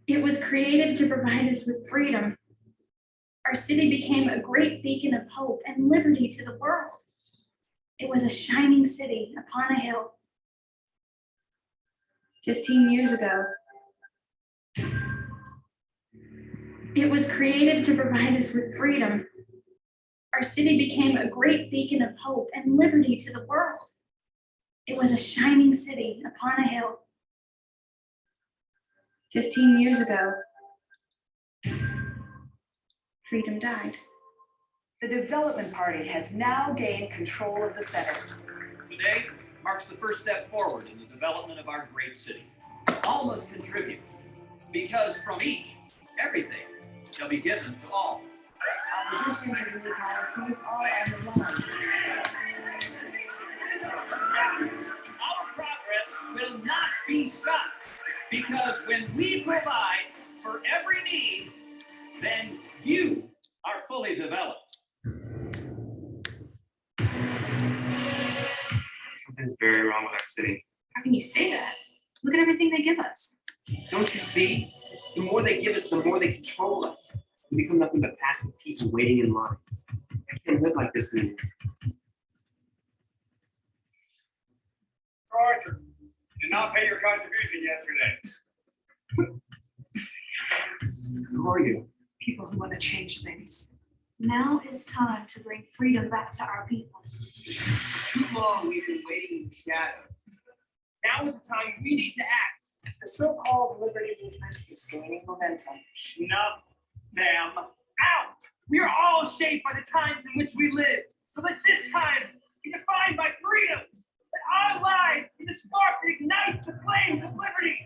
It was created to provide us with freedom. Our city became a great beacon of hope and liberty to the world. It was a shining city upon a hill. 15 years ago, it was created to provide us with freedom. Our city became a great beacon of hope and liberty to the world. It was a shining city upon a hill. 15 years ago, freedom died. The Development Party has now gained control of the center. Today marks the first step forward in the development of our great city. All must contribute, because from each, everything shall be given to all. Opposition to the new policies are on the rise. Our progress will not be stopped, because when we provide for every need, then you are fully developed. Something's very wrong with our city. How can you say that? Look at everything they give us. Don't you see? The more they give us, the more they control us. We become nothing but passive people waiting in lines. I can't live like this anymore. Archer, you did not pay your contribution yesterday. Who are you? People who want to change things. Now is time to bring freedom back to our people. For too long, we've been waiting in the shadows. Now is the time we need to act. The so-called liberty movement is gaining momentum. Snuff them out. We are all shaped by the times in which we live. So let this time be defined by freedom. Let our lives be the spark that ignites the flames of liberty.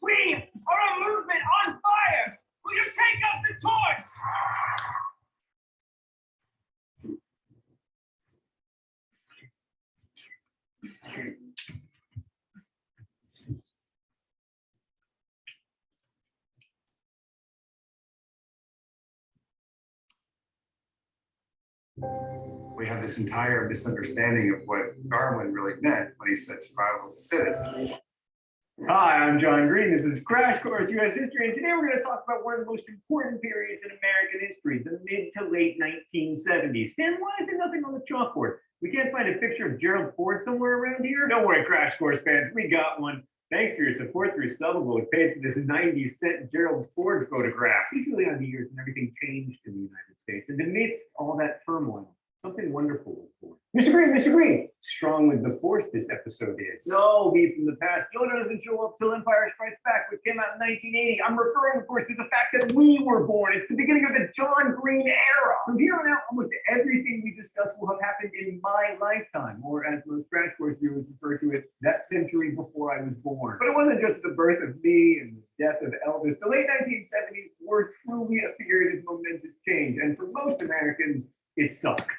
We are a movement on fire. Will you take up the torch? We have this entire misunderstanding of what Darwin really meant when he said survival of the fittest. Hi, I'm John Green. This is Crash Course US History, and today we're going to talk about one of the most important periods in American history, the mid to late 1970s. Stan, why is there nothing on the chalkboard? We can't find a picture of Gerald Ford somewhere around here? Don't worry, Crash Course fans, we got one. Thanks for your support through Subbable. We paid for this 90-cent Gerald Ford photograph. These really are the years when everything changed in the United States. And amidst all that turmoil, something wonderful was born. Mr. Green, strong with the force this episode is. No, we from the past. Yoda doesn't show up till Empire Strikes Back, which came out in 1980. I'm referring, of course, to the fact that we were born. It's the beginning of the John Green era. From here on out, almost everything we discuss will have happened in my lifetime, or as most Crash Course viewers refer to it, that century before I was born. But it wasn't just the birth of me and the death of Elvis. The late 1970s were truly a period of momentous change, and for most Americans, it sucked.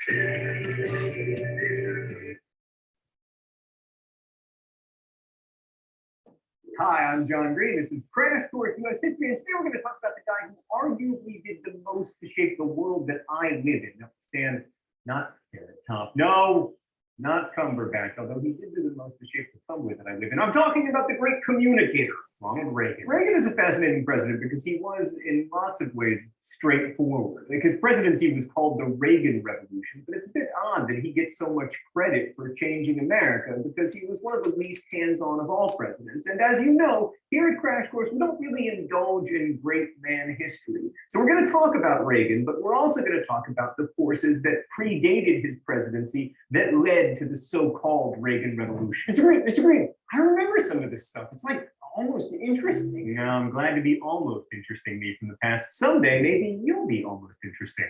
Hi, I'm John Green. This is Crash Course US History, and today we're going to talk about the guy who arguably did the most to shape the world that I live in. Now, Stan, not Carrot Top. No, not Cumberbatch, although he did do the most to shape the subway that I live in. I'm talking about the great communicator, Ronald Reagan. Reagan is a fascinating president because he was, in lots of ways, straightforward. Like his presidency was called the Reagan Revolution, but it's a bit odd that he gets so much credit for changing America because he was one of the least hands-on of all presidents. And as you know, here at Crash Course, we don't really indulge in great man history. So we're going to talk about Reagan, but we're also going to talk about the forces that predated his presidency that led to the so-called Reagan Revolution. Mr. Green, I remember some of this stuff. It's like almost interesting. Yeah, I'm glad to be almost interesting, me from the past. Someday, maybe you'll be almost interesting.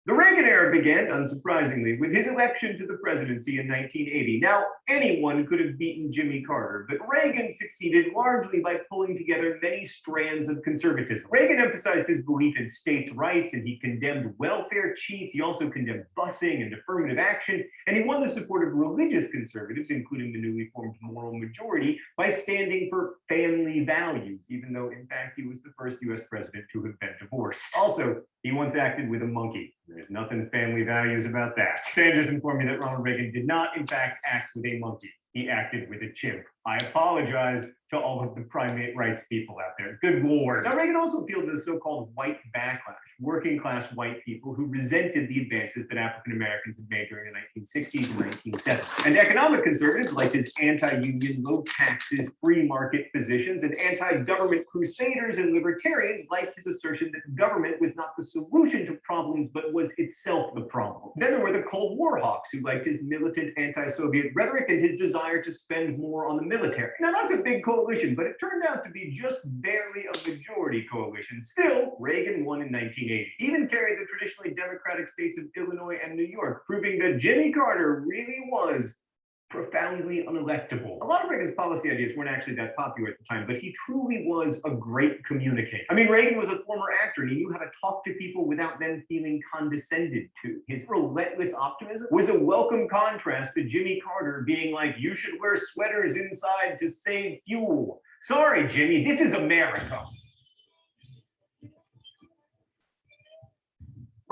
The Reagan era began, unsurprisingly, with his election to the presidency in 1980. Now, anyone could have beaten Jimmy Carter, but Reagan succeeded largely by pulling together many strands of conservatism. Reagan emphasized his belief in states' rights, and he condemned welfare cheats. He also condemned busing and affirmative action, and he won the support of religious conservatives, including the newly formed Moral Majority, by standing for family values, even though, in fact, he was the first US president to have been divorced. Also, he once acted with a monkey. There's nothing nothing family values about that. Stan just informed me that Ronald Reagan did not, in fact, act with a monkey. He acted with a chimp. I apologize to all of the primate rights people out there. Good Lord. Now, Reagan also appealed to the so-called white backlash, working class white people who resented the advances that African Americans had made during the 1960s and 1970s. And economic conservatives liked his anti-union, low taxes, free market positions, and anti-government crusaders and libertarians liked his assertion that government was not the solution to problems, but was itself the problem. Then there were the Cold War hawks who liked his militant anti-Soviet rhetoric and his desire to spend more on the military. Now, that's a big coalition, but it turned out to be just barely a majority coalition. Still, Reagan won in 1980. He even carried the traditionally Democratic states of Illinois and New York, proving that Jimmy Carter really was profoundly unelectable. A lot of Reagan's policy ideas weren't actually that popular at the time, but he truly was a great communicator. I mean, Reagan was a former actor and he knew how to talk to people without them feeling condescended to. His relentless optimism was a welcome contrast to Jimmy Carter being like, you should wear sweaters inside to save fuel. Sorry, Jimmy, this is America.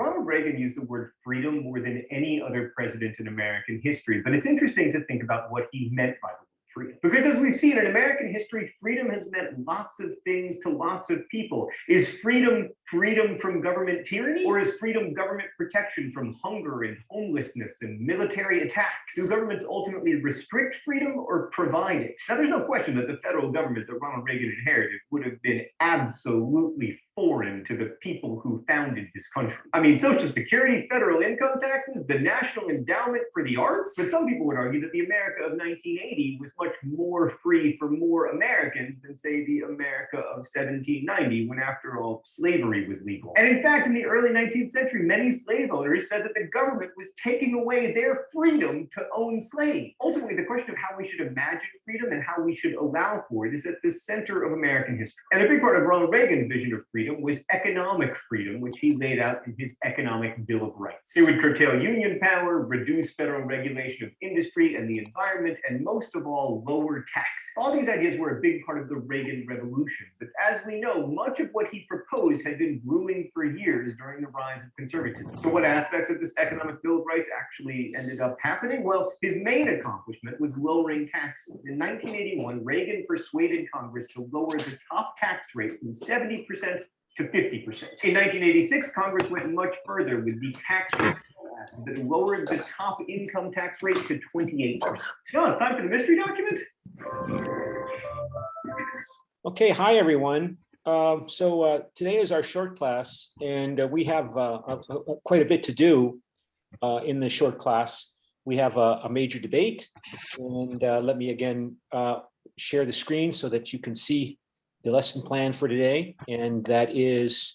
Ronald Reagan used the word freedom more than any other president in American history, but it's interesting to think about what he meant by the word freedom. Because as we've seen in American history, freedom has meant lots of things to lots of people. Is freedom freedom from government tyranny? Or is freedom government protection from hunger and homelessness and military attacks? Do governments ultimately restrict freedom or provide it? Now, there's no question that the federal government that Ronald Reagan inherited would have been absolutely foreign to the people who founded this country. I mean, Social Security, federal income taxes, the National Endowment for the Arts. But some people would argue that the America of 1980 was much more free for more Americans than, say, the America of 1790, when, after all, slavery was legal. And in fact, in the early 19th century, many slave owners said that the government was taking away their freedom to own slaves. Ultimately, the question of how we should imagine freedom and how we should allow for it is at the center of American history. And a big part of Ronald Reagan's vision of freedom was economic freedom, which he laid out in his Economic Bill of Rights. It would curtail union power, reduce federal regulation of industry and the environment, and most of all, lower tax. All these ideas were a big part of the Reagan Revolution, but as we know, much of what he proposed had been brewing for years during the rise of conservatism. So what aspects of this Economic Bill of Rights actually ended up happening? Well, his main accomplishment was lowering taxes. In 1981, Reagan persuaded Congress to lower the top tax rate from 70% to 50%. In 1986, Congress went much further with the tax rate that lowered the top income tax rate to 28%. John, time for the mystery document? Okay, hi everyone. Today is our short class, and we have quite a bit to do in this short class. We have a major debate, and let me again share the screen so that you can see the lesson plan for today. And that is,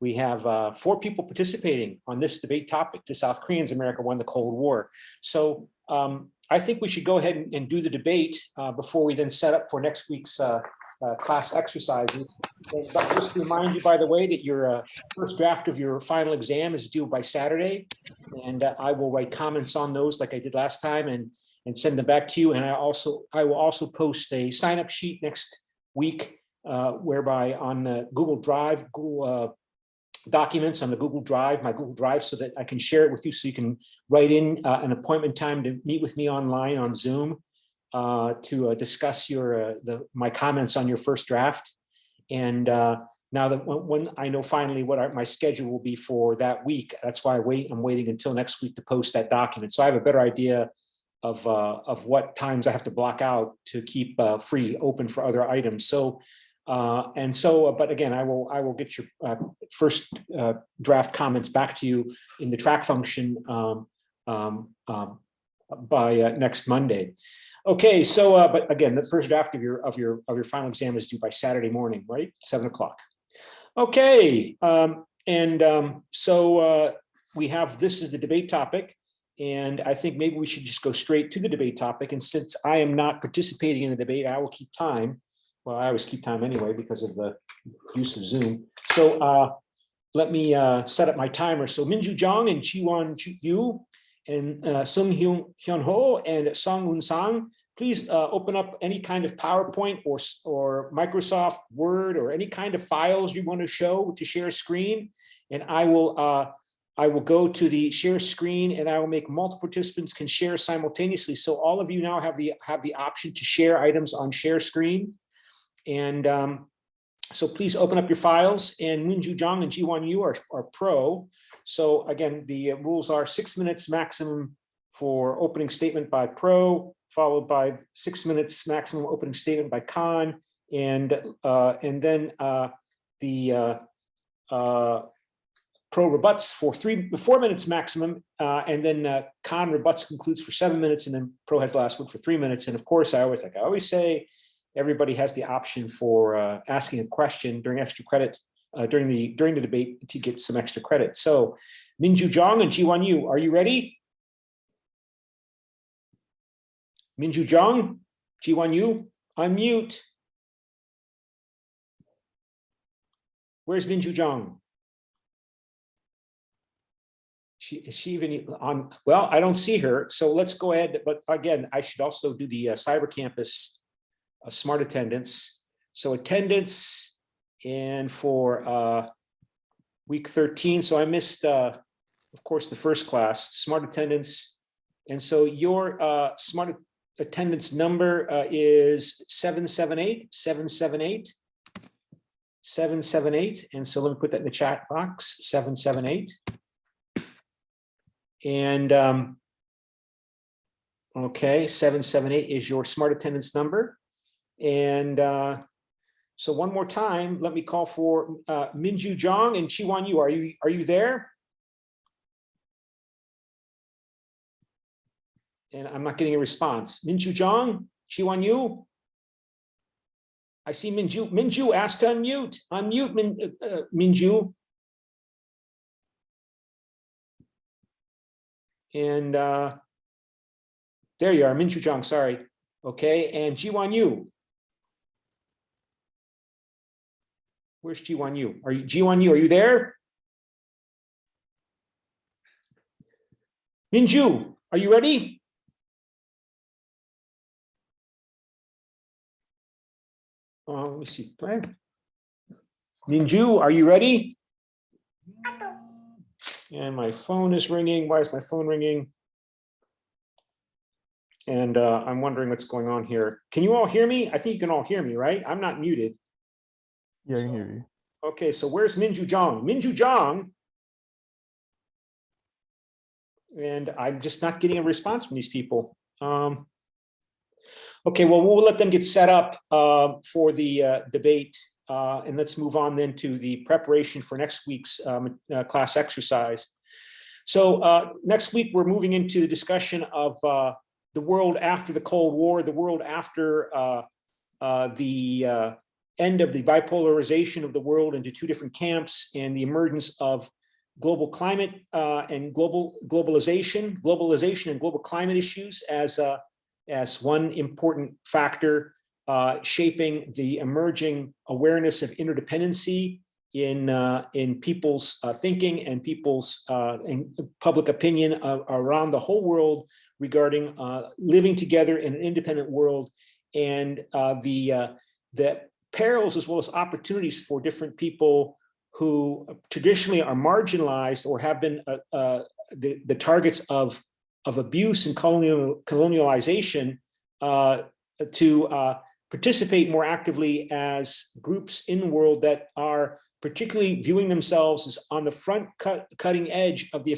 we have 4 people participating on this debate topic. The South Koreans, America won the Cold War. So I think we should go ahead and do the debate before we then set up for next week's class exercises. But just to remind you, by the way, that your first draft of your final exam is due by Saturday. And I will write comments on those like I did last time and send them back to you. And I will also post a sign-up sheet next week, whereby on Google Drive, Google documents on the Google Drive, my Google Drive, so that I can share it with you, so you can write in an appointment time to meet with me online on Zoom to discuss my comments on your first draft. And now that when I know finally what my schedule will be for that week, that's why I'm waiting until next week to post that document. So I have a better idea of what times I have to block out to keep open for other items. So. But again, I will get your first draft comments back to you in the track function by next Monday. Okay, so but again, the first draft of your final exam is due by Saturday morning, right? 7 o'clock. Okay, we have, this is the debate topic, and I think maybe we should just go straight to the debate topic. And since I am not participating in the debate, I will keep time. Well, I always keep time anyway because of the use of Zoom. So let me set up my timer. So Minju Jong and Chi-Wan Yu and Sung Hyun Ho and Song Un Sang, please open up any kind of PowerPoint or Microsoft Word or any kind of files you want to show to share a screen. And I will I will go to the share screen and I will make multiple participants can share simultaneously. So all of you now have the option to share items on share screen. And so please open up your files, and Minju Zhang and Jiwan Yu are pro. So again, the rules are 6 minutes maximum for opening statement by pro, followed by 6 minutes maximum opening statement by con, and then the pro rebuts for 4 minutes maximum, and then con rebuts concludes for 7 minutes, and then pro has the last word for 3 minutes. And of course, I always say, everybody has the option for asking a question during extra credit during the debate to get some extra credit. So, Minju Zhang and Jiwan Yu, are you ready? Minju Zhang, Jiwan Yu, unmute. Where's Minju Zhang? Is she even on? Well, I don't see her. So let's go ahead. But again, I should also do the Cyber Campus smart attendance. So attendance, and for week 13. So I missed, of course, the first class, smart attendance. And so your smart attendance number is 778, 778, 778. And so let me put that in the chat box, 778. And okay, 778 is your smart attendance number. And so one more time, let me call for Minju Zhang and Jiwan Yu. Are you there? And I'm not getting a response. Minju Zhang, Jiwan Yu. I see Minju. Minju, ask to unmute. Unmute, Minju. And there you are, Minju Zhang, sorry. Okay, and Jiwan Yu. Where's Jiwan Yu? Jiwan Yu, are you there? Minju, are you ready? Let me see. Minju, are you ready? And my phone is ringing. Why is my phone ringing? And I'm wondering what's going on here. Can you all hear me? I think you can all hear me, right? I'm not muted. Yeah, I can hear you. Okay, so where's Minju Zhang? Minju Zhang. And I'm just not getting a response from these people. Okay, well, we'll let them get set up for the debate. And let's move on then to the preparation for next week's class exercise. So next week, we're moving into the discussion of the world after the Cold War, the world after the end of the bipolarization of the world into two different camps, and the emergence of global climate and globalization and global climate issues as one important factor shaping the emerging awareness of interdependency in people's thinking and people's in public opinion around the whole world regarding living together in an independent world, and the perils as well as opportunities for different people who traditionally are marginalized or have been the targets of abuse and colonialization to participate more actively as groups in the world that are particularly viewing themselves as on the cutting edge of the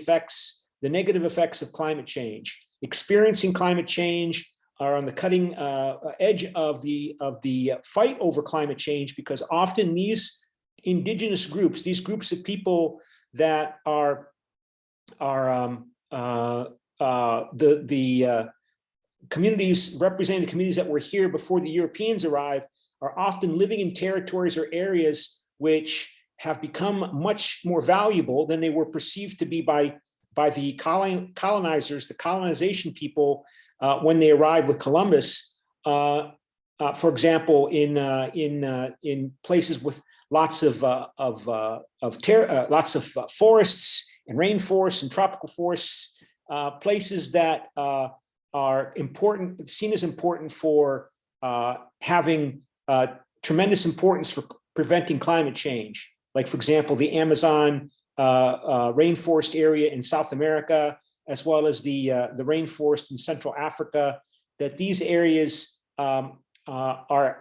negative effects of climate change, experiencing climate change, are on the cutting edge of the fight over climate change, because often these indigenous groups, these groups of people that are the communities representing the communities that were here before the Europeans arrived, are often living in territories or areas which have become much more valuable than they were perceived to be by the colonizers, the colonization people, when they arrived with Columbus. For example, in places with lots of forests and rainforests and tropical forests, places that are important, seen as important for having tremendous importance for preventing climate change. Like, for example, the Amazon rainforest area in South America, as well as the rainforest in Central Africa, that these areas are a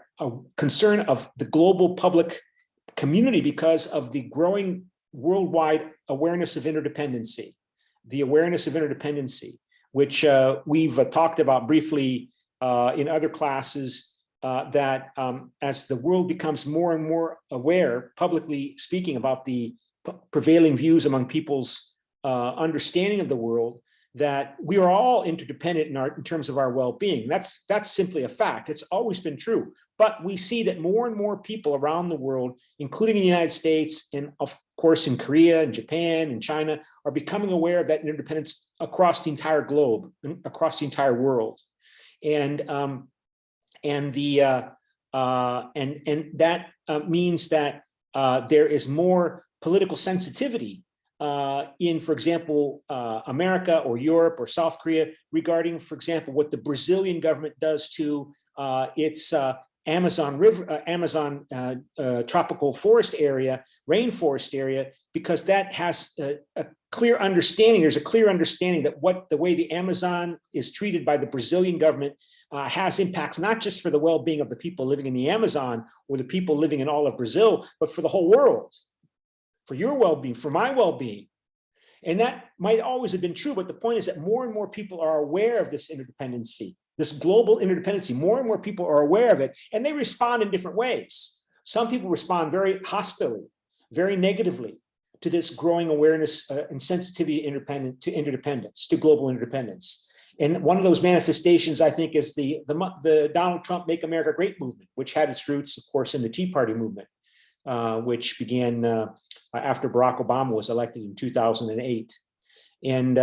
concern of the global public community because of the growing worldwide awareness of interdependency, which we've talked about briefly in other classes, that as the world becomes more and more aware, publicly speaking, about the prevailing views among people's understanding of the world, that we are all interdependent in terms of our well-being. That's simply a fact. It's always been true. But we see that more and more people around the world, including in the United States, and of course in Korea and Japan and China, are becoming aware of that interdependence across the entire globe, across the entire world. And that means that there is more political sensitivity in, for example, America or Europe or South Korea regarding, for example, what the Brazilian government does to its Amazon River, tropical forest area, rainforest area, because that has a clear understanding. There's a clear understanding that the way the Amazon is treated by the Brazilian government has impacts not just for the well-being of the people living in the Amazon or the people living in all of Brazil, but for the whole world, for your well-being, for my well-being. And that might always have been true, but the point is that more and more people are aware of this interdependency, this global interdependency. More and more people are aware of it, and they respond in different ways. Some people respond very hostilely, very negatively to this growing awareness and sensitivity to interdependence, to global interdependence. And one of those manifestations, I think, is the Donald Trump Make America Great movement, which had its roots, of course, in the Tea Party movement, which began after Barack Obama was elected in 2008. And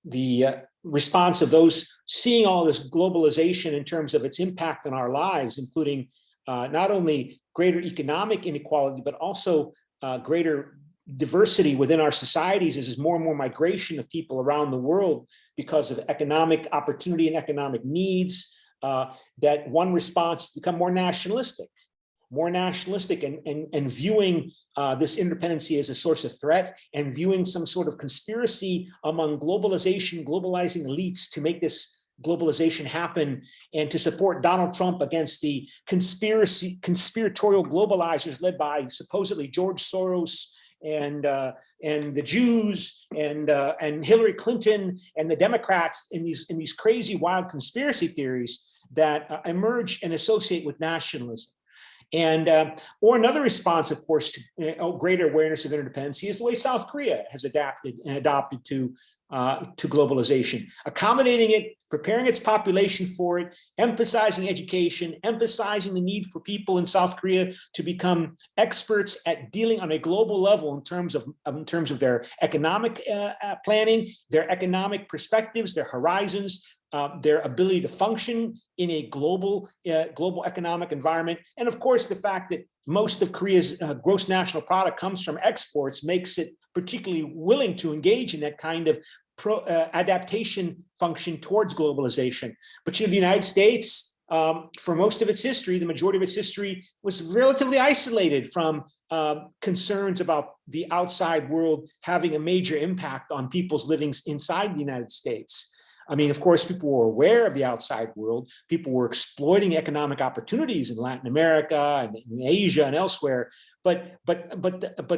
the response of those seeing all this globalization in terms of its impact on our lives, including not only greater economic inequality, but also greater diversity within our societies, as more and more migration of people around the world because of economic opportunity and economic needs, that one response to become more nationalistic and viewing this interdependency as a source of threat, and viewing some sort of conspiracy among globalizing elites to make this globalization happen, and to support Donald Trump against the conspiratorial globalizers led by supposedly George Soros and the Jews and Hillary Clinton and the Democrats in these crazy, wild conspiracy theories that emerge and associate with nationalism. And or another response, of course, to greater awareness of interdependency is the way South Korea has adapted and adopted to globalization, accommodating it, preparing its population for it, emphasizing education, emphasizing the need for people in South Korea to become experts at dealing on a global level in terms of their economic planning, their economic perspectives, their horizons, their ability to function in a global economic environment. And of course, the fact that most of Korea's gross national product comes from exports makes it particularly willing to engage in that kind of adaptation function towards globalization. But the United States, for most of its history, the majority of its history, was relatively isolated from concerns about the outside world having a major impact on people's living inside the United States. I mean, of course, people were aware of the outside world. People were exploiting economic opportunities in Latin America and in Asia and elsewhere, but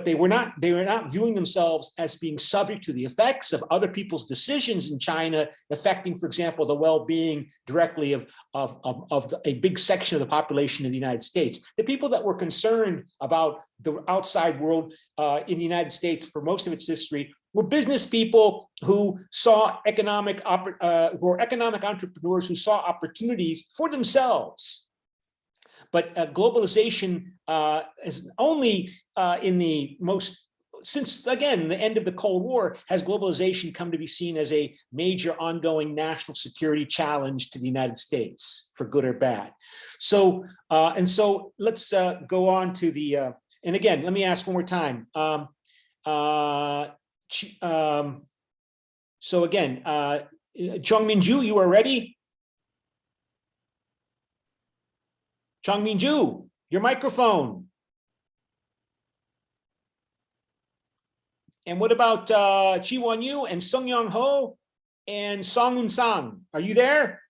they were not viewing themselves as being subject to the effects of other people's decisions in China, affecting, for example, the well-being directly of a big section of the population of the United States. The people that were concerned about the outside world in the United States for most of its history were business people who saw economic entrepreneurs who saw opportunities for themselves. But globalization is only since, again, the end of the Cold War, has globalization come to be seen as a major ongoing national security challenge to the United States, for good or bad. So, so let's go on to the, and again, let me ask one more time. So again, Chongmin-ju, you are ready? Chongmin-ju, your microphone. And what about Chi Won Yu and Sung Young Ho and Song Un Sang? Are you there?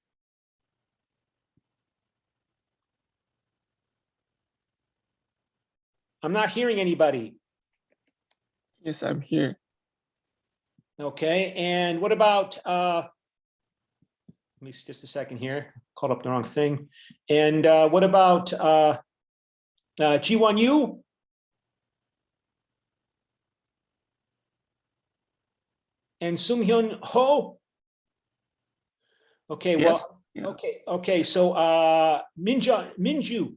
I'm not hearing anybody. Yes, I'm here. Okay, and what about, let me just a second here, called up the wrong thing. And what about Chi Won Yu? And Sung Hyun Ho? Okay, Yes. well, Yeah. okay, so Minju,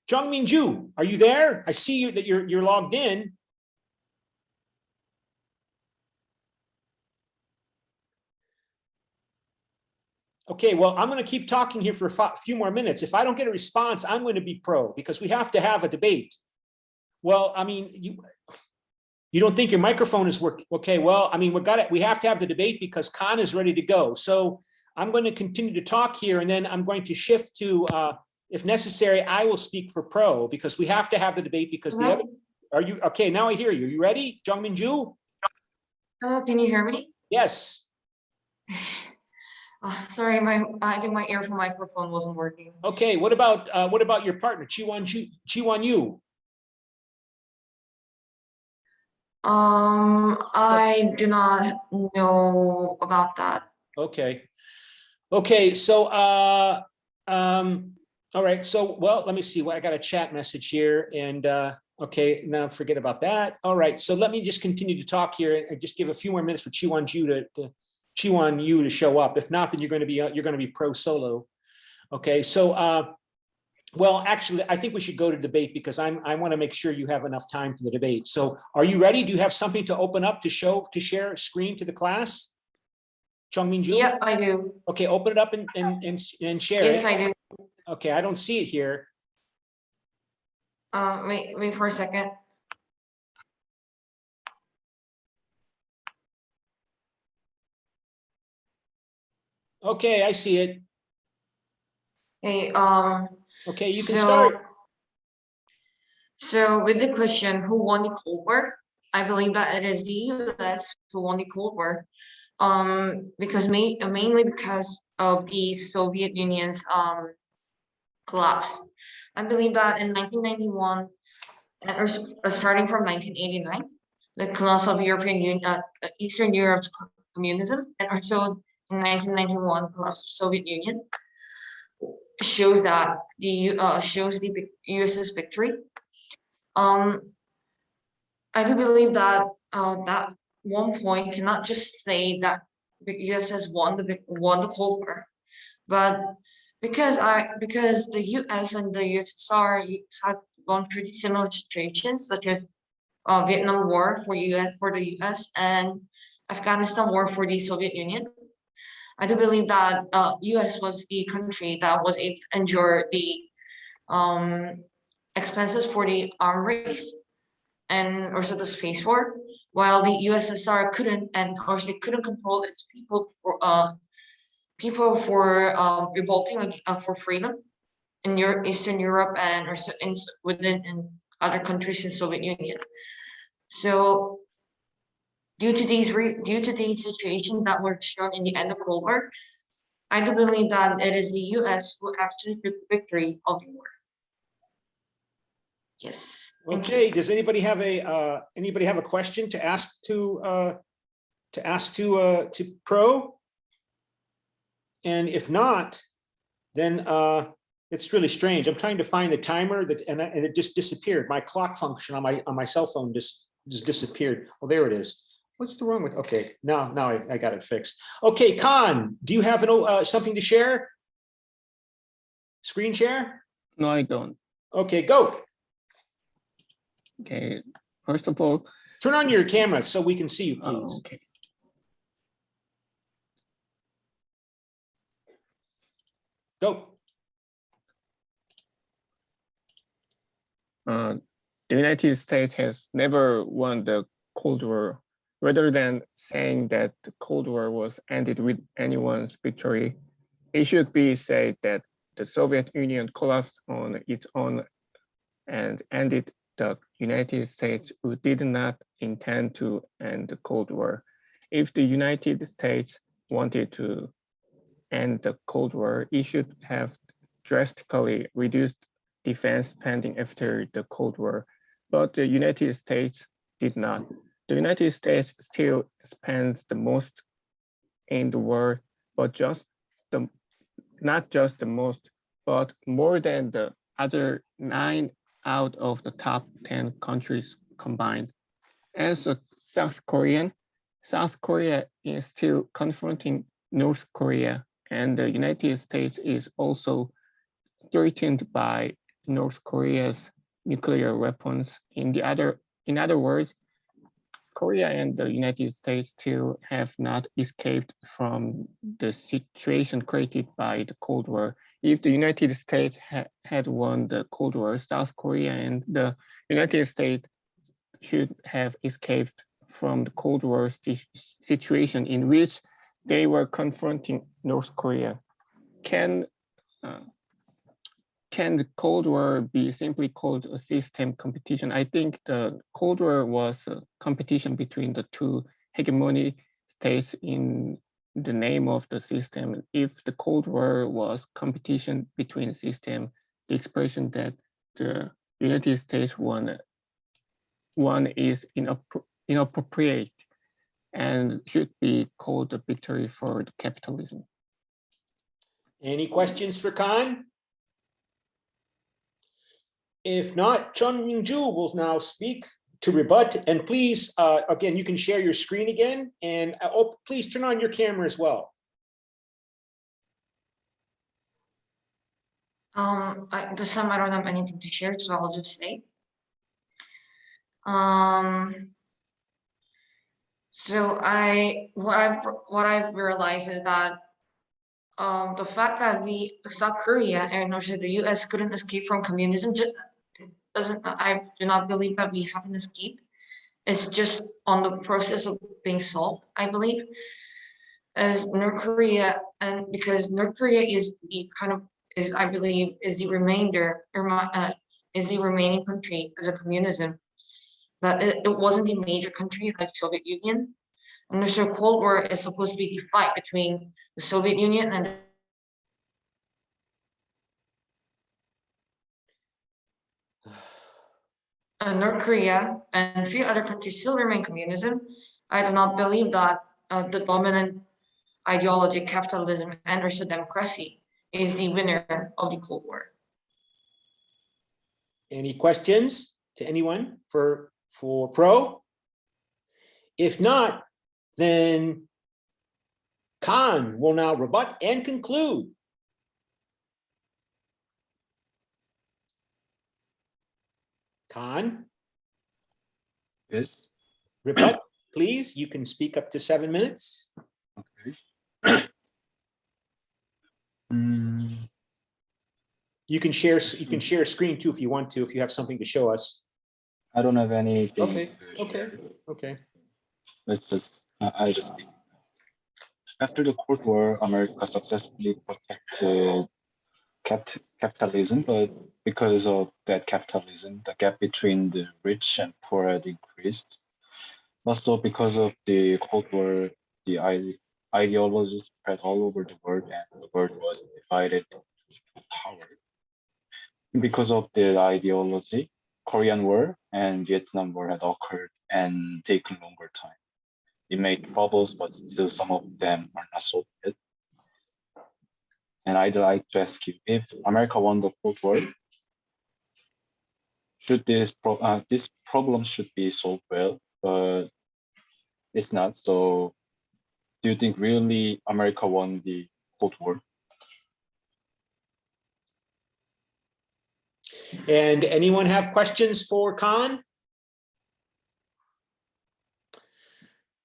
Jung Minju, are you there? I see you that you're logged in. Okay, well, I'm going to keep talking here for a few more minutes. If I don't get a response, I'm going to be pro because we have to have a debate. Well, I mean, you don't think your microphone is working? Okay, well, I mean, we have to have the debate because Khan is ready to go. So I'm going to continue to talk here, and then I'm going to shift to, if necessary, I will speak for pro because we have to have the debate because the other. Are you okay? Now I hear you. Are you ready, Jung Minju? Can you hear me? Yes. Sorry, I think my earphone microphone wasn't working. Okay. What about your partner, Chi Won Yu? I do not know about that. Okay. Okay. So, all right. So, well, let me see. Well, I got a chat message here, and okay, now forget about that. All right. So let me just continue to talk here and just give a few more minutes for Chi Won Yu to show up. If not, then you're going to be pro solo. Okay. So, well, actually, I think we should go to debate because I want to make sure you have enough time for the debate. So, are you ready? Do you have something to open up to share a screen to the class? Chongmin Ju? Yep, I do. Okay, open it up and share Yes, it. I do. Okay, I don't see it here. Wait for a second. Okay, I see it. Hey, Okay, you can so start. so with the question, who won the Cold War? I believe that it is the U.S. who won the Cold War. Because mainly because of the Soviet Union's collapse. I believe that in 1991, or starting from 1989, the collapse of European Union, Eastern Europe's communism, and also in 1991, collapse of Soviet Union, shows that shows the US's victory. I do believe that that one point cannot just say that the US has won the Cold War, but because the US and the USSR had gone through similar situations, such as Vietnam War for the US and Afghanistan War for the Soviet Union. I do believe that US was the country that was able to endure the expenses for the arms race and also the space war, while the USSR couldn't, and also couldn't control its people for revolting for freedom in Eastern Europe and also in other countries in Soviet Union. So due to these situations that were shown in the end of Cold War, I do believe that it is the US who actually took the victory of the war. Yes. Okay. Does anybody have a question to ask to pro? And if not, then it's really strange. I'm trying to find the timer and it just disappeared. My clock function on my cell phone just disappeared. Oh, there it is. What's the wrong with? Okay, now I got it fixed. Okay, Khan, do you have something to share? Screen share? No, I don't. Okay, go. Okay. First of all, turn on your camera so we can see you, please. Okay. Go. The United States has never won the Cold War. Rather than saying that the Cold War was ended with anyone's victory, it should be said that the Soviet Union collapsed on its own and ended the United States did not intend to end the Cold War. If the United States wanted to end the Cold War, it should have drastically reduced defense spending after the Cold War, but the United States did not. The United States still spends the most in the world, but not just the most, but more than the other 9 out of the top 10 countries combined. As a South Korea is still confronting North Korea, and the United States is also threatened by North Korea's nuclear weapons. In other words, Korea and the United States still have not escaped from the situation created by the Cold War. If the United States had won the Cold War, South Korea and the United States should have escaped from the Cold War situation in which they were confronting North Korea. Can the Cold War be simply called a system competition? I think the Cold War was a competition between the two hegemony states in the name of the system. If the Cold War was competition between the system, the expression that the United States won is inappropriate and should be called a victory for the capitalism. Any questions for Khan? If not, Chung Min-ju will now speak to rebut. And please, again, you can share your screen again, and please turn on your camera as well. This time I don't have anything to share, so I'll just say. So what I've realized is that the fact that South Korea and also the US couldn't escape from communism I do not believe that we have an escape. It's just on the process of being solved, I believe. As North Korea, and because North Korea is I believe is the remainder is the remaining country as a communism. That it wasn't a major country like Soviet Union. And the Cold War is supposed to be the fight between the Soviet Union and North Korea and a few other countries still remain communism. I do not believe that the dominant ideology, capitalism, and also democracy is the winner of the Cold War. Any questions to anyone for Pro? If not, then Khan will now rebut and conclude. Khan? Yes. Rebut, please. You can speak up to 7 minutes. Okay. You can share screen too if you want to, if you have something to show us. I don't have anything. Okay. Let's just, I'll just speak. After the Cold War, America successfully protected capitalism, but because of that capitalism, the gap between the rich and poor had increased. Also, because of the Cold War, the ideology spread all over the world, and the world was divided into power. Because of the ideology, Korean War and Vietnam War had occurred and taken longer time. It made troubles, but still some of them are not solved yet. And I'd like to ask you, if America won the Cold War, should this problem should be solved well, but it's not. So do you think really America won the Cold War? And anyone have questions for Khan?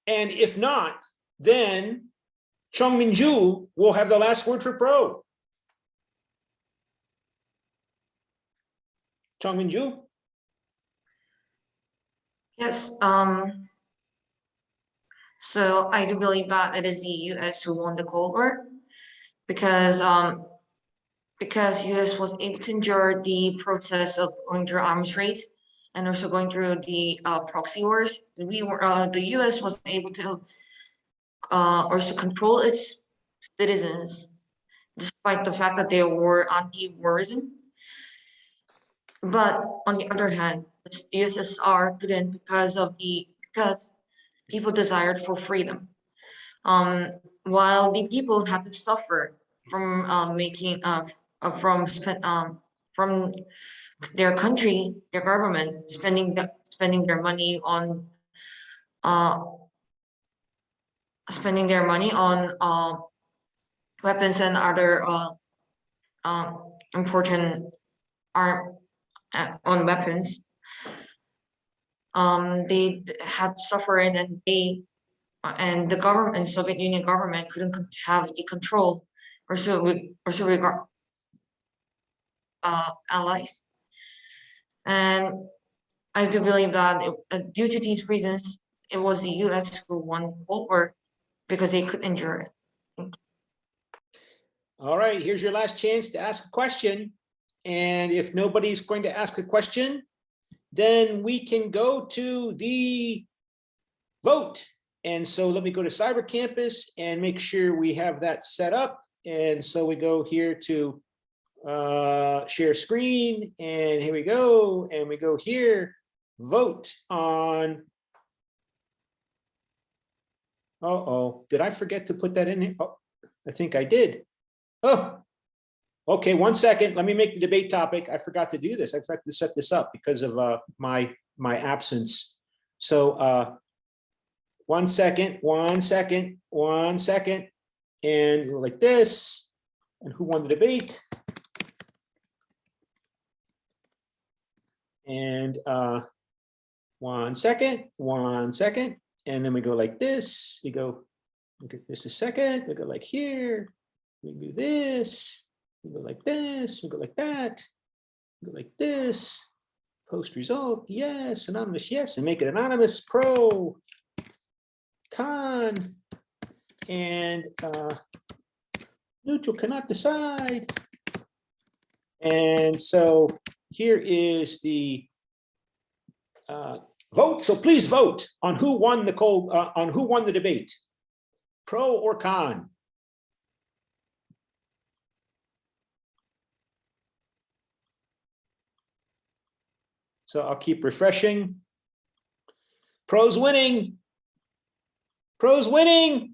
And if not, then Chung Min-ju will have the last word for Pro. Chung Min-ju? Yes. So I do believe that it is the US who won the Cold War because US was able to endure the process of going through arms race and also going through the proxy wars, the US was able to also control its citizens, despite the fact that they were anti-warism. But on the other hand, the USSR couldn't because people desired for freedom. While the people had to suffer from from their country, their government spending their money on uh, weapons and other important arm on weapons. They had suffered, and the government, Soviet Union government, couldn't have the control or so regard allies. And I do believe that due to these reasons, it was the US who won the Cold War because they could endure it. All right, here's your last chance to ask a question. And if nobody's going to ask a question, then we can go to the vote. And so let me go to Cyber Campus and make sure we have that set up. And so we go here to share screen, and here we go. And we go here, vote on. Uh-oh, did I forget to put that in here? Oh, I think I did. Oh, okay, 1 second. Let me make the debate topic. I forgot to do this. I forgot to set this up because of my absence. So 1 second, 1 second, 1 second. And like this. And who won the debate? And 1 second, 1 second. And then we go like this. We go, okay, this is second. We go like here. We do this. We go like this. We go like that. We go like this. Post result. Yes. Anonymous. Yes. And make it anonymous. Pro. Con. And neutral cannot decide. And so here is the vote. So please vote on who won the debate, pro or con. So I'll keep refreshing. Pro's winning. Pro's winning.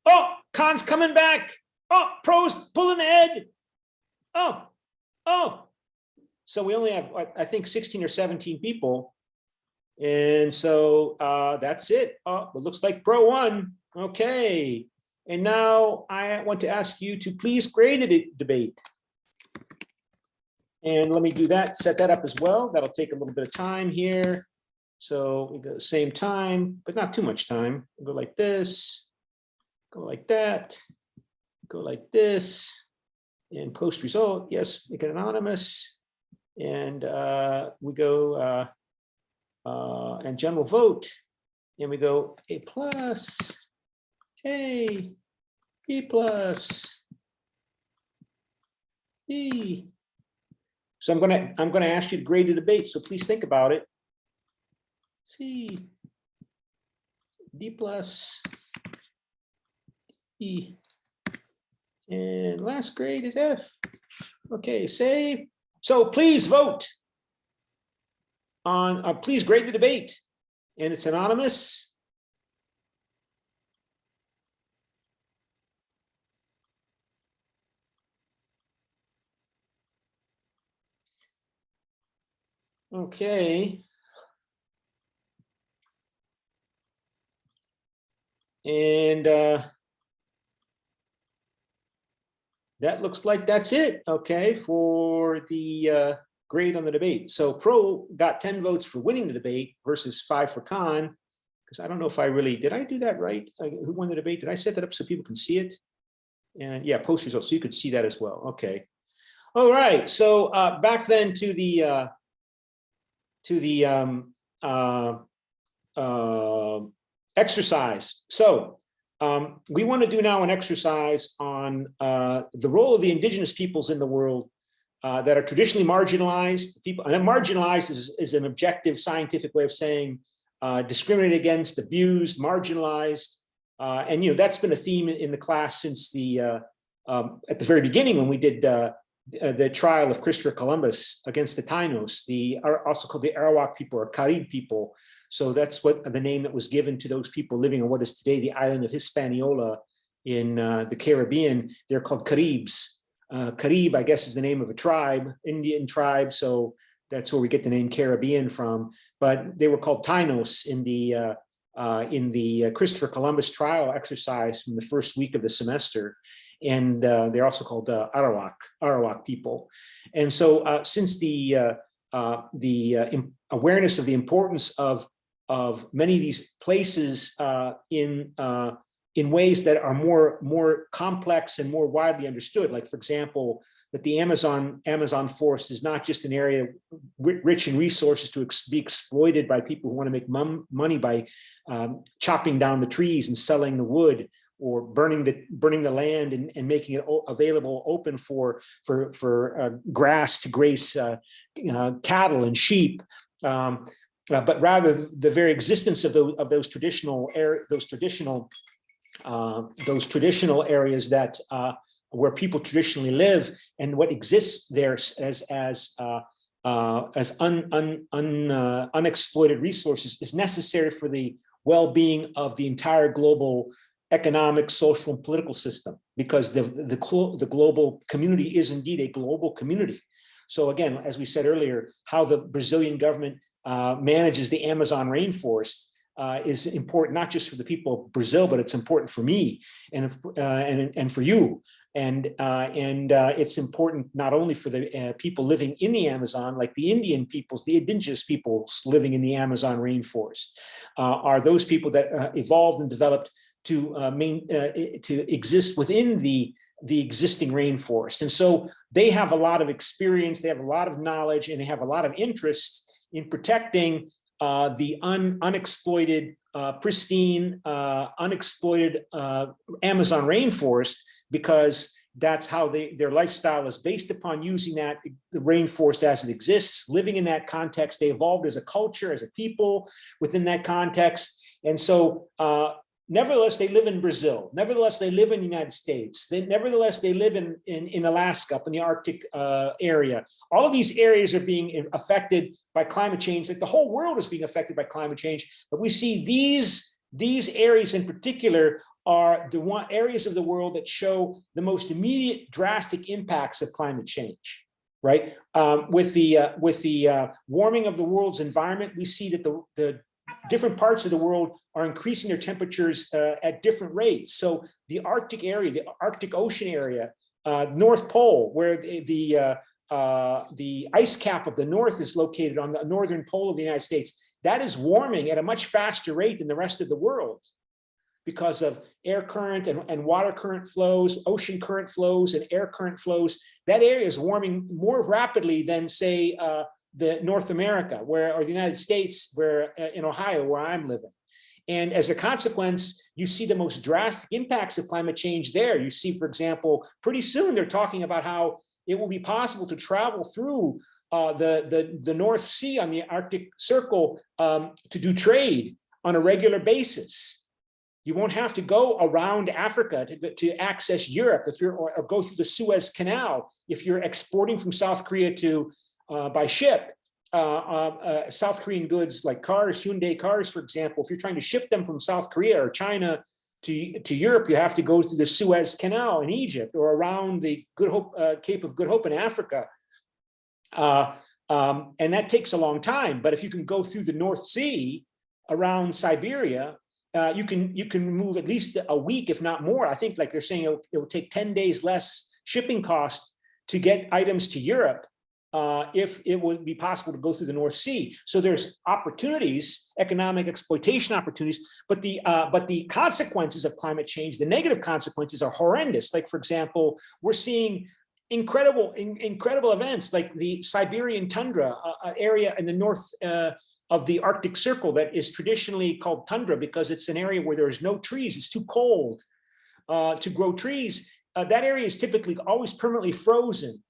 Oh, con's coming back. Oh, pro's pulling ahead. Oh. So we only have, I think, 16 or 17 people. And so that's it. Oh, it looks like pro won. Okay. And now I want to ask you to please grade the debate. And let me do that, set that up as well. That'll take a little bit of time here. So we go the same time, but not too much time. We'll go like this, go like that, go like this, and post result. Yes, make it anonymous. And we go and general vote. And we go A plus, A, B plus, B. So I'm gonna ask you to grade the debate. So please think about it. C, D plus, E, and last grade is F. Okay, save. So please vote on. Please grade the debate, and it's anonymous. Okay. And that looks like that's it, okay, for the grade on the debate. So pro got 10 votes for winning the debate versus 5 for con, because I don't know if I really, did I do that right? Who won the debate? Did I set that up so people can see it? And yeah, post results, so you could see that as well, okay. All right, so back then to the exercise. So we want to do now an exercise on the role of the indigenous peoples in the world that are traditionally marginalized. People, and then marginalized is an objective scientific way of saying discriminated against, abused, marginalized. And that's been a theme in the class since at the very beginning when we did the trial of Christopher Columbus against the Tainos, also called the Arawak people or Carib people. So that's what the name that was given to those people living on what is today the island of Hispaniola in the Caribbean. They're called Caribs. Carib, I guess, is the name of a tribe, Indian tribe. So that's where we get the name Caribbean from. But they were called Tainos in the Christopher Columbus trial exercise from the first week of the semester. And they're also called Arawak people. And so since the awareness of the importance of many of these places in ways that are more complex and more widely understood, like for example, that the Amazon forest is not just an area rich in resources to be exploited by people who want to make money by chopping down the trees and selling the wood, or burning the land and making it available open for grass to graze cattle and sheep, but rather the very existence of those traditional areas that where people traditionally live, and what exists there as unexploited resources is necessary for the well-being of the entire global economic, social, and political system, because the global community is indeed a global community. So again, as we said earlier, how the Brazilian government manages the Amazon rainforest is important, not just for the people of Brazil, but it's important for me and for you. And it's important not only for the people living in the Amazon, like the Indian peoples, the indigenous peoples living in the Amazon rainforest, are those people that evolved and developed to exist within the existing rainforest. And so they have a lot of experience, they have a lot of knowledge, and they have a lot of interest in protecting the unexploited, pristine, unexploited Amazon rainforest, because that's how their lifestyle is based upon using the rainforest as it exists, living in that context. They evolved as a culture, as a people within that context. And so nevertheless, they live in Brazil. Nevertheless, they live in the United States. Nevertheless, they live in Alaska, up in the Arctic area. All of these areas are being affected by climate change. Like the whole world is being affected by climate change. But we see these areas in particular are the areas of the world that show the most immediate drastic impacts of climate change. Right? With the warming of the world's environment, we see that the different parts of the world are increasing their temperatures at different rates. So the Arctic area, the Arctic Ocean area, North Pole, where the ice cap of the North is located on the northern pole of the United States, that is warming at a much faster rate than the rest of the world because of air current and water current flows, ocean current flows, and air current flows. That area is warming more rapidly than, say, the North America, or the United States, where in Ohio, where I'm living. And as a consequence, you see the most drastic impacts of climate change there. You see, for example, pretty soon they're talking about how it will be possible to travel through the North Sea on the Arctic Circle to do trade on a regular basis. You won't have to go around Africa to access Europe or go through the Suez Canal if you're exporting from South Korea to by ship. South Korean goods like cars, Hyundai cars, for example, if you're trying to ship them from South Korea or China to Europe, you have to go through the Suez Canal in Egypt or around the Cape of Good Hope in Africa. And that takes a long time. But if you can go through the North Sea around Siberia, you can move at least a week, if not more. I think, like they're saying, it will take 10 days less shipping cost to get items to Europe if it would be possible to go through the North Sea. So there's opportunities, economic exploitation opportunities, but the consequences of climate change, the negative consequences, are horrendous. Like, for example, we're seeing incredible events like the Siberian tundra, area in the north of the Arctic Circle that is traditionally called tundra because it's an area where there's no trees. It's too cold to grow trees. That area is typically always permanently frozen.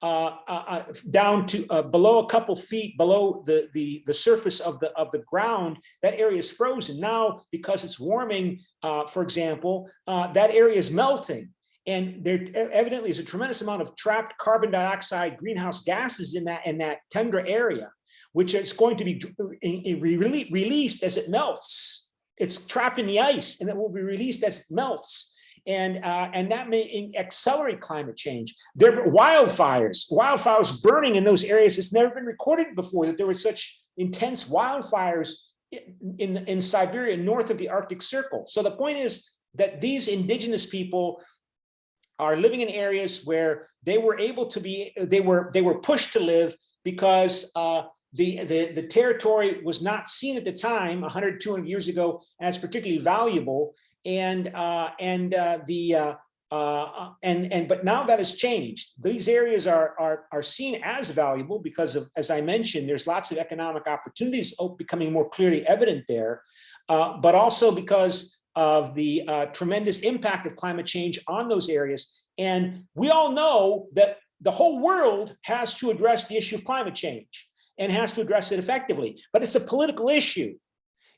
down to below a couple feet below the surface of the ground, that area is frozen. Now, because it's warming, for example, that area is melting. And there evidently is a tremendous amount of trapped carbon dioxide greenhouse gases in that tundra area, which is going to be released as it melts. It's trapped in the ice and it will be released as it melts. And that may accelerate climate change. There are wildfires burning in those areas. It's never been recorded before that there were such intense wildfires in Siberia, north of the Arctic Circle. So the point is that these indigenous people are living in areas where they were able to be, they were pushed to live because the territory was not seen at the time, 100, 200 years ago, as particularly valuable. But now that has changed. These areas are seen as valuable because of, as I mentioned, there's lots of economic opportunities becoming more clearly evident there, but also because of the tremendous impact of climate change on those areas. And we all know that the whole world has to address the issue of climate change and has to address it effectively, but it's a political issue.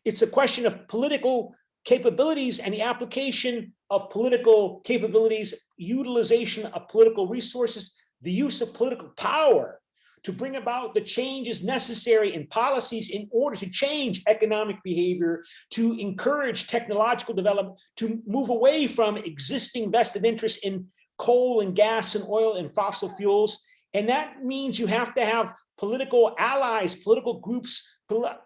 It's a question of political capabilities and the application of political capabilities, utilization of political resources, the use of political power to bring about the changes necessary in policies in order to change economic behavior, to encourage technological development, to move away from existing vested interests in coal and gas and oil and fossil fuels. And that means you have to have political allies, political groups,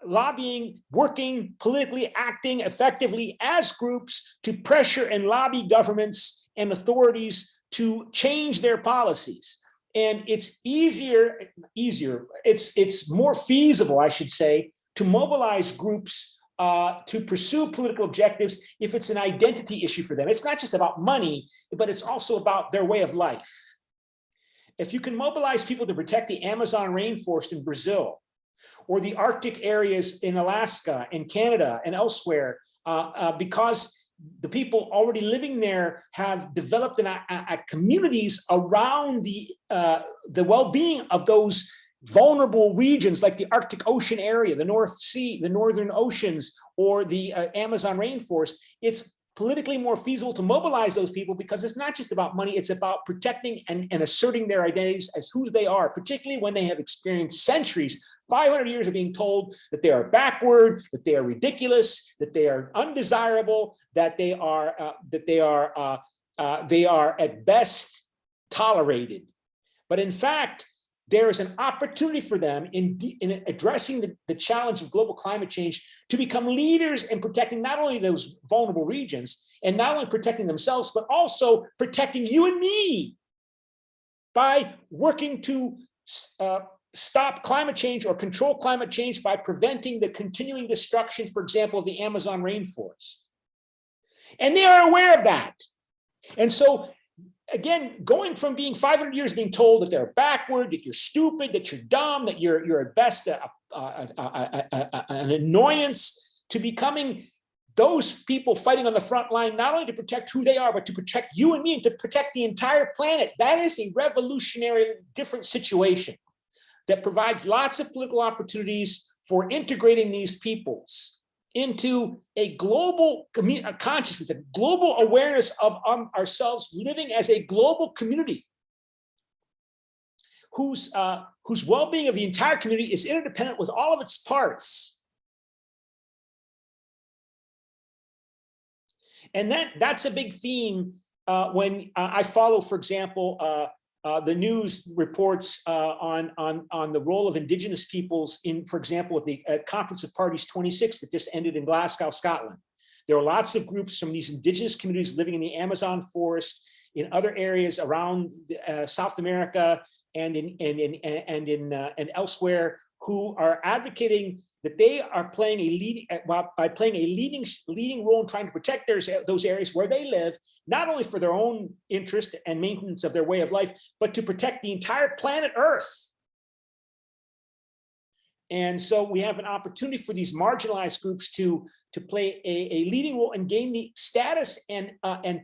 lobbying, working, politically acting effectively as groups to pressure and lobby governments and authorities to change their policies. And it's it's more feasible, I should say, to mobilize groups to pursue political objectives if it's an identity issue for them. It's not just about money, but it's also about their way of life. If you can mobilize people to protect the Amazon rainforest in Brazil, or the Arctic areas in Alaska and Canada and elsewhere, because the people already living there have developed communities around the well-being of those vulnerable regions, like the Arctic Ocean area, the North Sea, the Northern Oceans, or the Amazon rainforest. It's politically more feasible to mobilize those people because it's not just about money, it's about protecting and asserting their identities as who they are, particularly when they have experienced centuries, 500 years of being told that they are backward, that they are ridiculous, that they are undesirable, that they are at best tolerated. But in fact, there is an opportunity for them in addressing the challenge of global climate change to become leaders in protecting not only those vulnerable regions and not only protecting themselves, but also protecting you and me by working to stop climate change or control climate change by preventing the continuing destruction, for example, of the Amazon rainforest. And they are aware of that. And so, again, going from being 500 years being told that they're backward, that you're stupid, that you're dumb, that you're at best an annoyance, to becoming those people fighting on the front line, not only to protect who they are, but to protect you and me and to protect the entire planet. That is a revolutionary, different situation that provides lots of political opportunities for integrating these peoples into a global consciousness, a global awareness of ourselves living as a global community whose well-being of the entire community is interdependent with all of its parts. And that's a big theme when I follow, for example, the news reports on the role of Indigenous peoples in, for example, at the Conference of Parties 26 that just ended in Glasgow, Scotland. There are lots of groups from these Indigenous communities living in the Amazon forest, in other areas around South America and elsewhere, who are advocating that they are playing a leading role in trying to protect those areas where they live, not only for their own interest and maintenance of their way of life, but to protect the entire planet Earth. And so we have an opportunity for these marginalized groups to play a leading role and gain the status and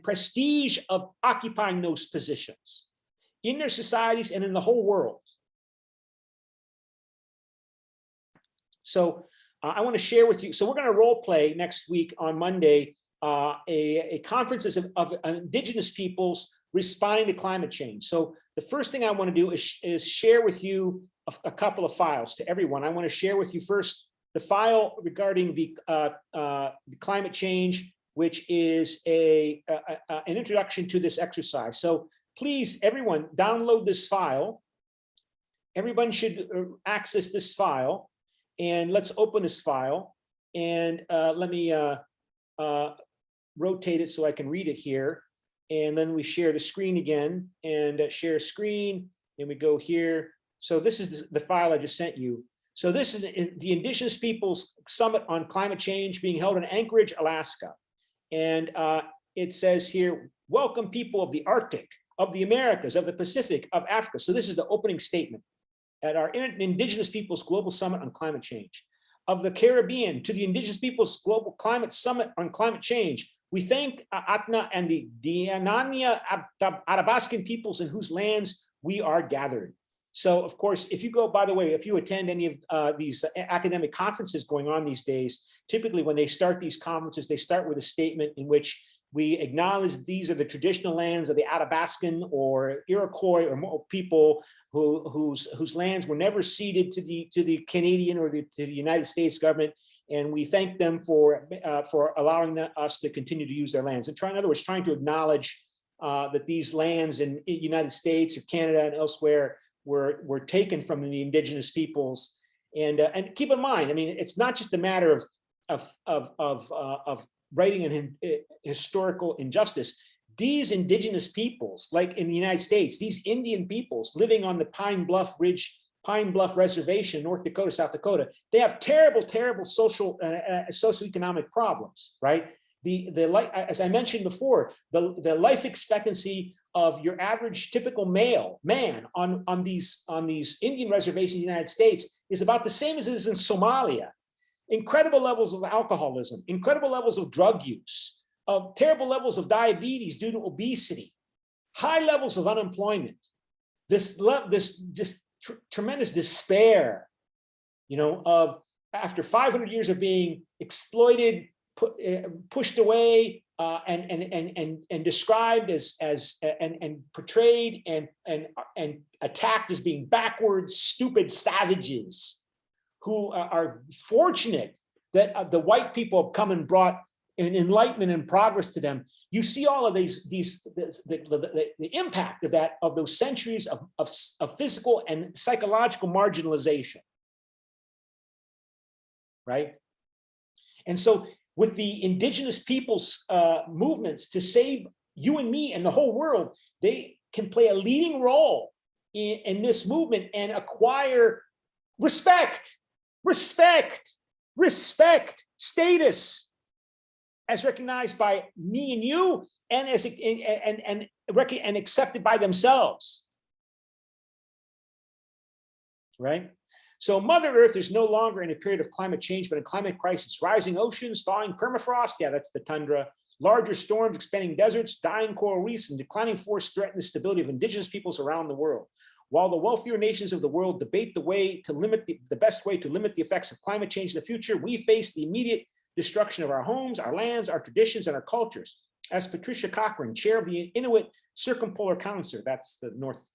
prestige of occupying those positions in their societies and in the whole world. So I want to share with you. So we're going to role play next week on Monday a conference of indigenous peoples responding to climate change. So the first thing I want to do is share with you a couple of files to everyone. I want to share with you first the file regarding the climate change, which is an introduction to this exercise. So please, everyone, download this file. Everyone should access this file. And let's open this file. And let me rotate it so I can read it here. And then we share the screen again and share screen. And we go here. So this is the file I just sent you. So this is the Indigenous Peoples Summit on Climate Change being held in Anchorage, Alaska. And it says here, welcome people of the Arctic, of the Americas, of the Pacific, of Africa. So this is the opening statement at our Indigenous Peoples Global Summit on Climate Change. Of the Caribbean to the Indigenous Peoples Global Climate Summit on Climate Change. We thank Atna and the Dianania Athabascan peoples in whose lands we are gathered. So, of course, if you go, by the way, if you attend any of these academic conferences going on these days, typically when they start these conferences, they start with a statement in which we acknowledge these are the traditional lands of the Athabascan or Iroquois or people whose lands were never ceded to the Canadian or to the United States government. And we thank them for allowing us to continue to use their lands. And in other words, trying to acknowledge that these lands in the United States or Canada and elsewhere were taken from the indigenous peoples. And keep in mind, I mean, it's not just a matter of righting a historical injustice. These indigenous peoples, like in the United States, these Indian peoples living on the Pine Bluff Reservation, North Dakota, South Dakota, they have terrible, terrible socioeconomic problems, right? As I mentioned before, the life expectancy of your average typical male man on these Indian reservations in the United States is about the same as it is in Somalia. Incredible levels of alcoholism, incredible levels of drug use, terrible levels of diabetes due to obesity, high levels of unemployment, this tremendous despair, you know, of after 500 years of being exploited, pushed away, and described as and portrayed and attacked as being backwards, stupid savages who are fortunate that the white people have come and brought an enlightenment and progress to them. You see all of the impact of that, of those centuries of physical and psychological marginalization, right? And so with the indigenous peoples movements to save you and me and the whole world, they can play a leading role in this movement and acquire respect, status, as recognized by me and you, and as and accepted by themselves, right? So Mother Earth is no longer in a period of climate change, but a climate crisis. Rising oceans, thawing permafrost, yeah, that's the tundra. Larger storms, expanding deserts, dying coral reefs, and declining forests threaten the stability of indigenous peoples around the world. While the wealthier nations of the world debate the best way to limit the effects of climate change in the future, we face the immediate destruction of our homes, our lands, our traditions, and our cultures. As Patricia Cochrane, chair of the Inuit Circumpolar Council, that's the North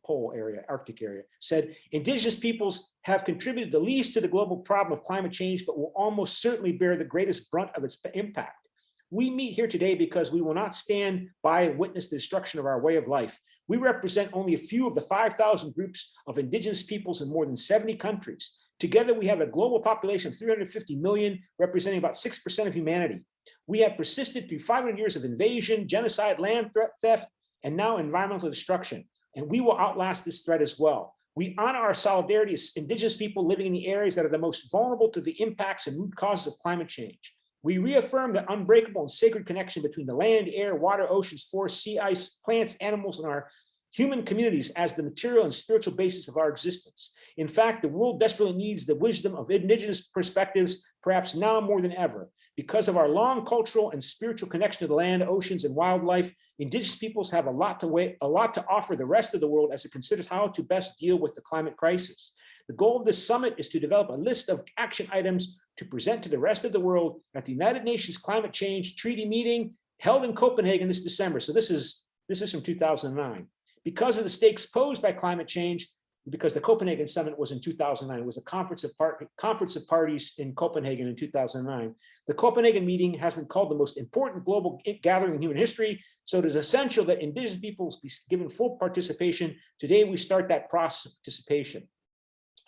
Pole area, Arctic area, said, indigenous peoples have contributed the least to the global problem of climate change, but will almost certainly bear the greatest brunt of its impact. We meet here today because we will not stand by and witness the destruction of our way of life. We represent only a few of the 5,000 groups of indigenous peoples in more than 70 countries. Together, we have a global population of 350 million, representing about 6% of humanity. We have persisted through 500 years of invasion, genocide, land theft, and now environmental destruction. And we will outlast this threat as well. We honor our solidarity as indigenous people living in the areas that are the most vulnerable to the impacts and root causes of climate change. We reaffirm the unbreakable and sacred connection between the land, air, water, oceans, forests, sea ice, plants, animals, and our human communities as the material and spiritual basis of our existence. In fact, the world desperately needs the wisdom of indigenous perspectives, perhaps now more than ever. Because of our long cultural and spiritual connection to the land, oceans, and wildlife, indigenous peoples have a lot to offer the rest of the world as it considers how to best deal with the climate crisis. The goal of this summit is to develop a list of action items to present to the rest of the world at the United Nations Climate Change Treaty meeting held in Copenhagen this December. So this is from 2009. Because of the stakes posed by climate change, because the Copenhagen summit was in 2009, it was a conference of parties in Copenhagen in 2009. The Copenhagen meeting has been called the most important global gathering in human history, so it is essential that indigenous peoples be given full participation. Today, we start that process of participation.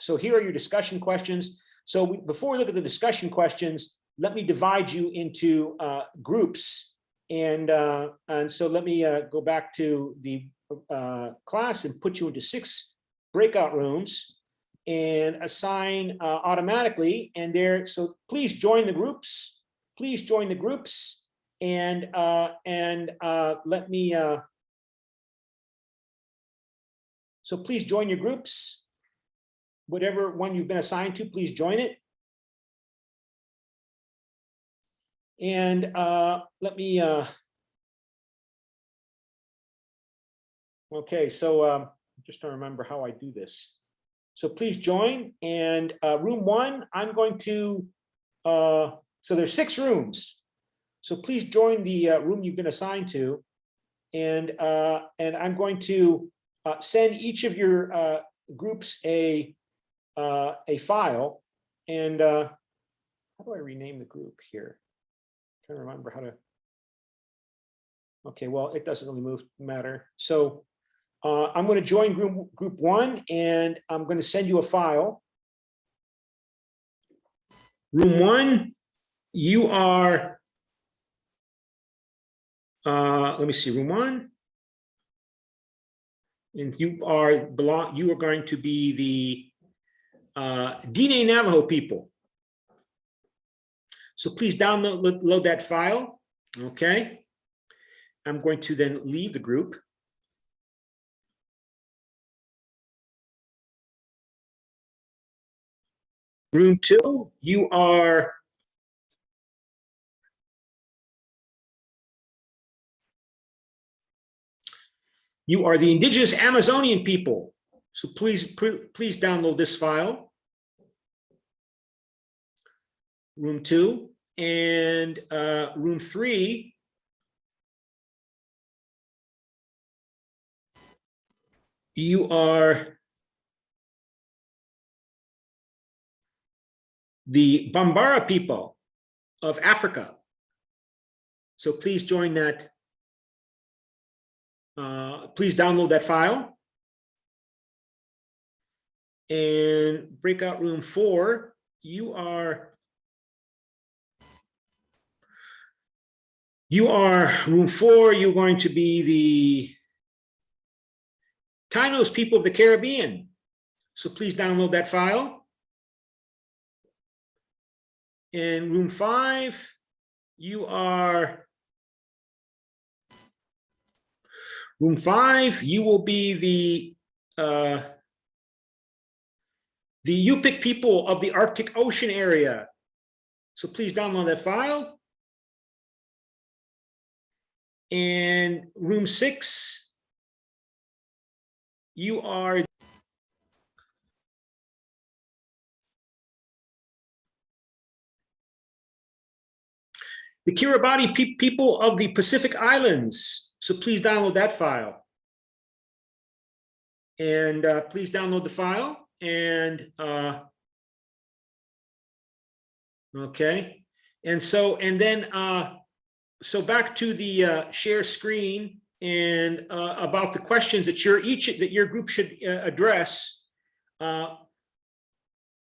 So here are your discussion questions. So before we look at the discussion questions, let me divide you into groups. And so let me go back to the class and put you into 6 breakout rooms and assign automatically. And there, so please join the groups. Please join the groups and let me. So please join your groups. Whatever one you've been assigned to, please join it. And let me. Okay, so just to remember how I do this. So please join. And room 1, I'm going to. So there's 6 rooms. So please join the room you've been assigned to, and I'm going to send each of your groups a file. And how do I rename the group here? I'm trying to remember how to. Okay, well, it doesn't really matter. So I'm going to join group 1, and I'm going to send you a file. Room 1, you are. Let me see. Room 1, and you are going to be the Diné Navajo people. So please download that file. Okay. I'm going to then leave the group. Room 2, you are the indigenous Amazonian people. So please download this file. Room 2 and room 3. You are the Bambara people of Africa. So please join that. Please download that file. And breakout room 4, you are room 4, you're going to be the Taínos people of the Caribbean. So please download that file. In room 5, you will be the Yupik people of the Arctic Ocean area. So please download that file. And room 6, you are the Kiribati people of the Pacific Islands. So please download that file. And please download the file. And okay. And then so back to the share screen and about the questions that your group should address. The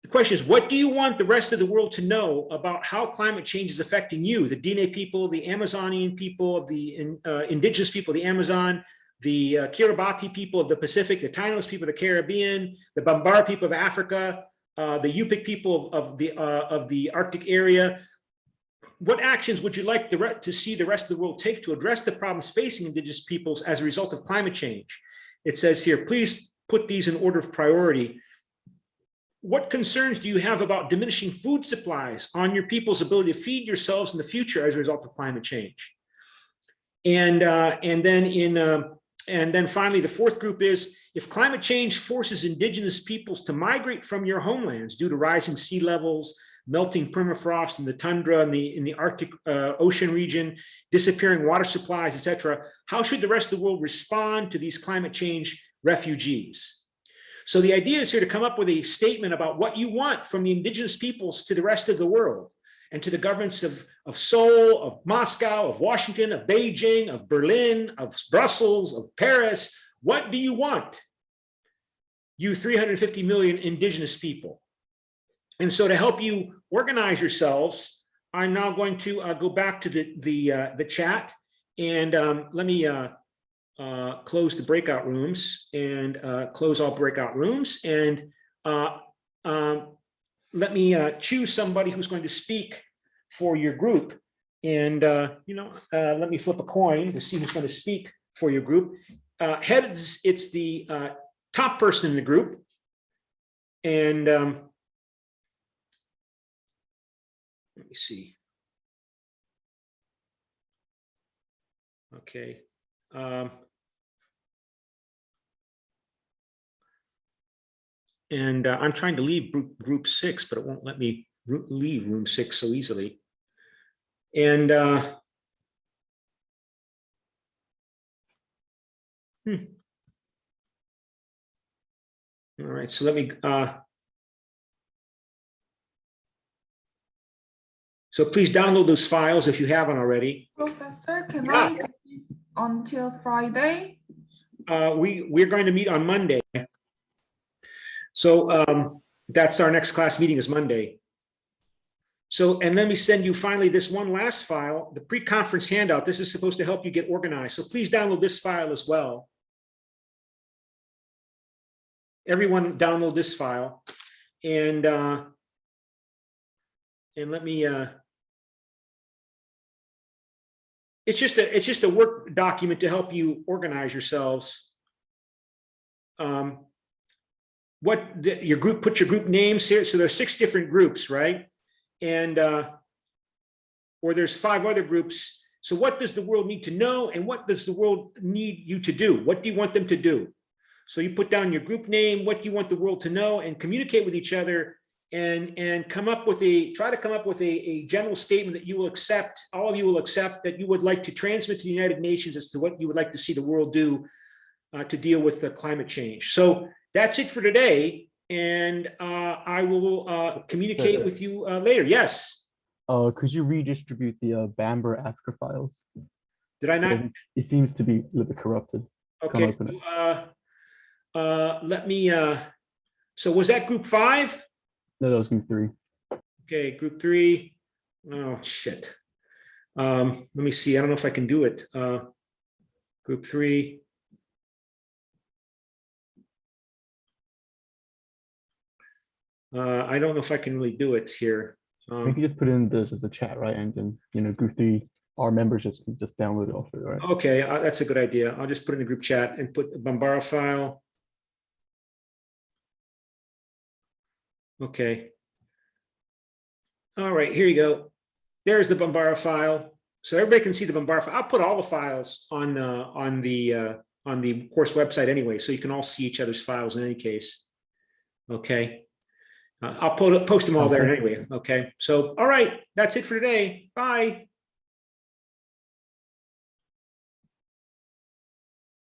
question is, what do you want the rest of the world to know about how climate change is affecting you, the Diné people, the Amazonian people, the indigenous people of the Amazon, the Kiribati people of the Pacific, the Taínos people of the Caribbean, the Bambara people of Africa, the Yupik people of the Arctic area? What actions would you like to see the rest of the world take to address the problems facing indigenous peoples as a result of climate change? It says here, please put these in order of priority. What concerns do you have about diminishing food supplies on your people's ability to feed yourselves in the future as a result of climate change? And then finally, the fourth group is, if climate change forces indigenous peoples to migrate from your homelands due to rising sea levels, melting permafrost in the tundra and in the Arctic Ocean region, disappearing water supplies, etc., how should the rest of the world respond to these climate change refugees? So the idea is here to come up with a statement about what you want from the indigenous peoples to the rest of the world and to the governments of Seoul, of Moscow, of Washington, of Beijing, of Berlin, of Brussels, of Paris. What do you want, you 350 million indigenous people? And so to help you organize yourselves, I'm now going to go back to the chat, and let me close the breakout rooms and close all breakout rooms, and let me choose somebody who's going to speak for your group. And let me flip a coin to see who's going to speak for your group. Heads, it's the top person in the group, and let me see. Okay. And I'm trying to leave group 6, but it won't let me leave room 6 so easily. And all right, so let me so please download those files if you haven't already. Professor, can I do this until Friday? We're going to meet on Monday. So that's our next class meeting is Monday. So, and let me send you finally this one last file, the pre-conference handout. This is supposed to help you get organized. So please download this file as well. Everyone download this file, and let me. It's just a work document to help you organize yourselves. Your group, put your group names here. So there's 6 different groups, right? And or there's 5 other groups. So what does the world need to know, and what does the world need you to do? What do you want them to do? So you put down your group name, what you want the world to know, and communicate with each other, and try to come up with a general statement that you will accept, all of you will accept, that you would like to transmit to the United Nations as to what you would like to see the world do to deal with the climate change. So that's it for today, and I will communicate with you later. Yes. Could you redistribute the Bamber Africa files? Did I not? It seems to be a little bit corrupted. Okay. Let me. So was that group 5? No, that was group 3. Okay, group 3. Oh shit. Let me see. I don't know if I can do it. Group 3. I don't know if I can really do it here. We can just put in just the chat, right? And then group 3, our members just download it off it, right? Okay, that's a good idea. I'll just put in the group chat and put the Bambara file. Okay. All right, here you go. There's the Bambara file. So everybody can see the Bambara file. I'll put all the files on the course website anyway, so you can all see each other's files in any case. Okay. I'll post them all there anyway. Okay. So, all right, that's it for today. Bye.